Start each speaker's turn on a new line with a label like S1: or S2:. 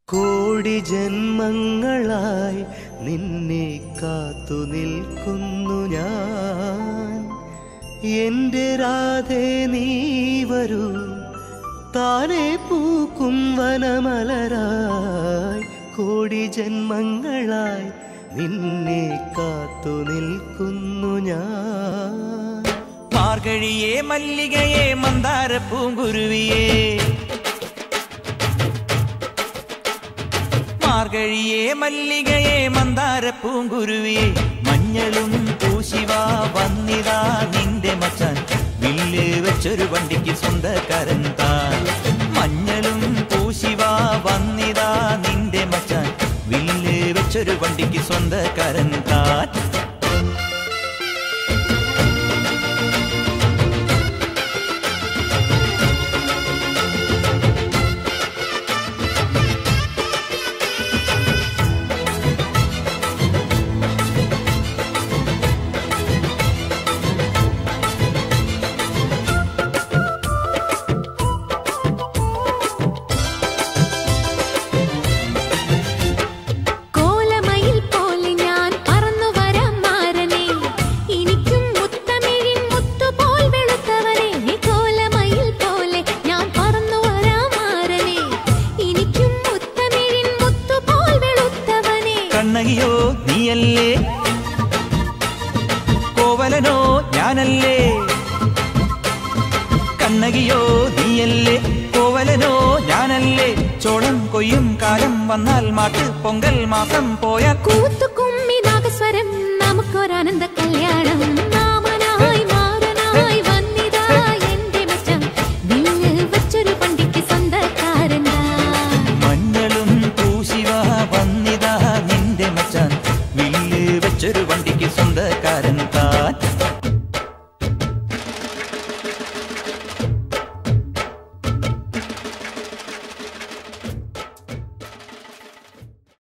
S1: കോടി ജന്മങ്ങളായി നിന്നെ കാത്തു നിൽക്കുന്നു ഞാൻ. എൻ്റെ രാധേ നീ വരൂ, താനെ പൂക്കും വനമലരായി. കോടി ജന്മങ്ങളായി നിന്നെ കാത്തു നിൽക്കുന്നു ഞാൻ.
S2: മാർഗഴിയേ മല്ലികയെ മന്ദാര പൂങ്കുരുവിയേ, മാർഗഴിയേ മല്ലികയെ മന്ദാര പൂങ്കുരുവിയെ. മഞ്ഞളും പൂശിവാ വന്നിതാ നിന്റെ മച്ചാൻ, വില്ല് വെച്ചൊരു വണ്ടിക്ക് സ്വന്തക്കാരൻ താൻ. മഞ്ഞളും പൂശിവാ വന്നിതാ നിന്റെ മച്ചാൻ, വില്ല് വെച്ചൊരു വണ്ടിക്ക് സ്വന്തക്കാരൻ താൻ. കണ്ണകിയോ നീയല്ലേ, കോവലനോ ഞാനല്ലേ. കണ്ണകിയോ നീയല്ലേ, കോവലനോ ഞാനല്ലേ. ചോളം കൊയ്യും കാലം വന്നാൽ മാട്ട് പൊങ്കൽ മാസം പോയ
S3: കൂത്തുകുമ്മി നാഗസ്വരം നമുക്കൊരാനന്ദ കല്യാണം. മാമനായി മാറനായി വന്നിതാ എന്റെ മച്ചം, വില്ല് വെച്ചൊരു പണ്ടിക്ക് സ്വന്തക്കാരനാ.
S2: മഞ്ഞളും പൂശിവാ വന്നിതാ നിന്റെ മച്ചാൻ, വില്ല് വെച്ചൊരു വണ്ടി